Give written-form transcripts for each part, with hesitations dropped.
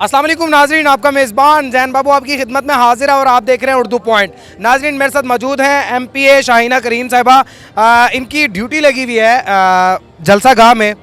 अस्सलाम वालेकुम नाजरीन, आपका मेज़बान जैन बाबू आपकी खिदमत में हाजिर है और आप देख रहे हैं उर्दू पॉइंट। नाजरीन मेरे साथ मौजूद हैं MPA शाहीना करीम साहिबा। इनकी ड्यूटी लगी हुई है जलसा गाह में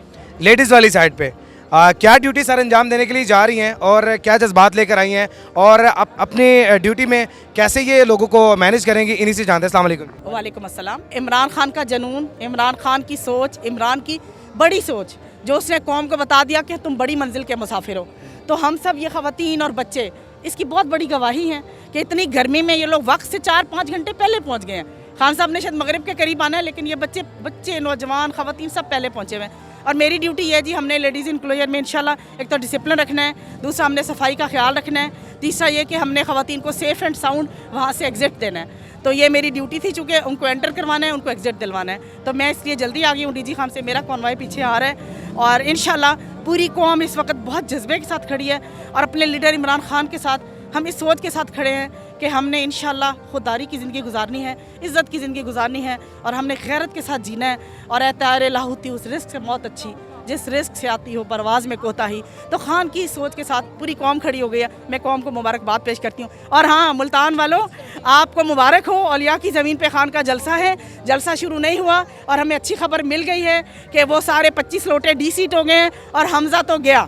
लेडीज़ वाली साइड पे। क्या ड्यूटी सर अंजाम देने के लिए जा रही हैं और क्या जज्बात लेकर आई हैं और अपनी ड्यूटी में कैसे ये लोगों को मैनेज करेंगी, इन्हीं से जानते हैं। अस्सलाम वालेकुम। वालेकुम अस्सलाम। इमरान खान का जुनून, इमरान खान की सोच, इमरान की बड़ी सोच जो उसने कौम को बता दिया कि तुम बड़ी मंजिल के मुसाफिर हो, तो हम सब ये ख़वातीन और बच्चे इसकी बहुत बड़ी गवाही हैं कि इतनी गर्मी में ये लोग वक्त से 4-5 घंटे पहले पहुंच गए हैं। खान साहब ने शायद मगरिब के करीब आना है, लेकिन ये बच्चे नौजवान ख़वातीन सब पहले पहुंचे हुए हैं। और मेरी ड्यूटी ये है जी, हमने लेडीज़ इंक्लूजर में इंशाल्लाह एक तो डिसिप्लिन रखना है, दूसरा हमने सफाई का ख्याल रखना है, तीसरा ये कि हमने ख़वातीन को सेफ़ एंड साउंड वहाँ से एग्ज़िट देना है। तो ये मेरी ड्यूटी थी, चूँकि उनको एंटर करवाना है, उनको एग्ज़िट दिलवाना है। तो मैं इसलिए जल्दी आ गई हूँ। DG खान से मेरा कॉन्वॉय पीछे आ रहा है और इंशाल्लाह पूरी कौम इस वक्त बहुत जज्बे के साथ खड़ी है और अपने लीडर इमरान खान के साथ हम इस सोच के साथ खड़े हैं कि हमने इंशाल्लाह खुददारी की ज़िंदगी गुजारनी है, इज़्ज़त की ज़िंदगी गुजारनी है और हमने गैरत के साथ जीना है। और ए तारे लाहौती उस रिस्क से मौत अच्छी जिस रिस्क से आती हो परवाज़ में कोताही। तो खान की सोच के साथ पूरी कौम खड़ी हो गई है। मैं कौम को मुबारकबाद पेश करती हूँ। और हाँ, मुल्तान वालों, आपको मुबारक हो, औलिया की ज़मीन पे खान का जलसा है। जलसा शुरू नहीं हुआ और हमें अच्छी खबर मिल गई है कि वो सारे 25 लोटे डीसीट हो गए हैं और हमजा तो गया।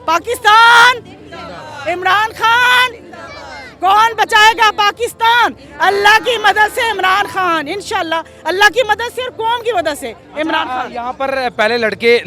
पाकिस्तान, इमरान खान, कौन बचाएगा पाकिस्तान? अल्लाह की मदद से इमरान खान, इंशाल्लाह अल्लाह की मदद से और कौम की मदद से इमरान खान। यहाँ पर पहले लड़के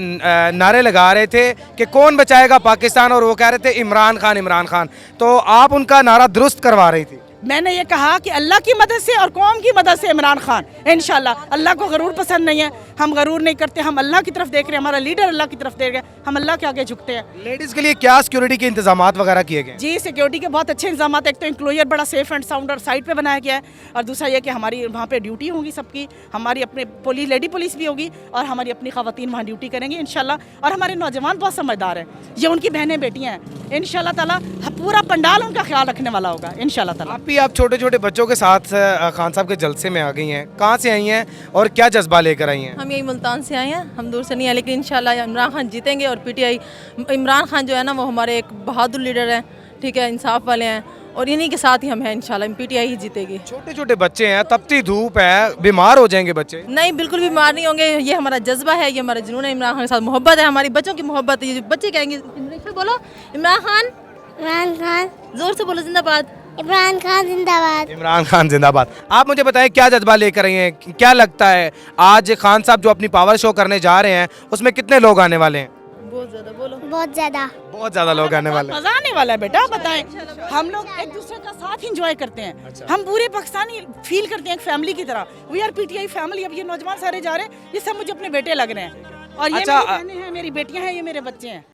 नारे लगा रहे थे कि कौन बचाएगा पाकिस्तान और वो कह रहे थे इमरान खान, इमरान खान। तो आप उनका नारा दुरुस्त करवा रही थी। मैंने ये कहा कि अल्लाह की मदद से और कौम की मदद से इमरान खान, इंशाल्लाह। अल्लाह को गरूर पसंद नहीं है, हम गरूर नहीं करते, हम अल्लाह की तरफ देख रहे हैं, हमारा लीडर अल्लाह की तरफ देख रहे हैं, हम अल्लाह के आगे झुकते हैं। लेडीज़ के लिए क्या सिक्योरिटी के इंतजाम वगैरह किए गए? जी, सिक्योरिटी के बहुत अच्छे इंतजाम। एक तो इंक्लोजर बड़ा सेफ एंड साउंड और साइड पे बनाया गया है, और दूसरा ये कि हमारी वहाँ पे ड्यूटी होगी सबकी, हमारी अपने पुलिस, लेडी पुलिस भी होगी और हमारी अपनी ख़वातीन वहाँ ड्यूटी करेंगी इंशाल्लाह। और हमारे नौजवान बहुत समझदार हैं, ये उनकी बहनें बेटियाँ हैं, इंशाल्लाह ताला पूरा पंडाल उनका ख्याल रखने वाला होगा इंशाल्लाह ताला। आप छोटे छोटे बच्चों के साथ खान साहब के जलसे में आ गई हैं, कहाँ से आई हैं और क्या जज्बा लेकर आई हैं? हम यही मुल्तान से आए हैं, हम दूर से नहीं आए, लेकिन इंशाल्लाह इमरान खान जीतेंगे। और PTI इमरान खान जो है ना, वो हमारे एक बहादुर लीडर हैं, ठीक है, इंसाफ वाले हैं, और इन्हीं के साथ ही हम हैं। इंशाल्लाह PTI ही जीतेगी। छोटे छोटे बच्चे हैं, तपती धूप है, बीमार हो जाएंगे बच्चे। नहीं, बिल्कुल बीमार नहीं होंगे। ये हमारा जज्बा है, ये हमारा जुनून है, इमरान खान के साथ मोहब्बत है, हमारी बच्चों की मोहब्बत है। ये जो बच्चे कहेंगे इंग्लिश में बोलो, इमरान खान, इमरान खान, जोर से बोलो, जिंदाबाद इमरान खान जिंदाबाद। इमरान खान जिंदाबाद। आप मुझे बताएं क्या जज्बा लेकर आई हैं, क्या लगता है आज खान साहब जो अपनी पावर शो करने जा रहे हैं उसमें कितने लोग आने वाले हैं? बहुत ज़्यादा बोलो। बहुत ज़्यादा लोग आने वाले हैं। मजा आने वाला है बेटा। बताएं, हम लोग एक दूसरे का साथ इंजॉय करते हैं। हम पूरे पाकिस्तानी फील करते हैं एक फैमिली की तरह। We are PTI family. अब ये नौजवान सारे जा रहे हैं, ये सब मुझे अपने बेटे लग रहे हैं और ये मेरी बहनें हैं, मेरी बेटियां हैं, ये मेरे बच्चे हैं।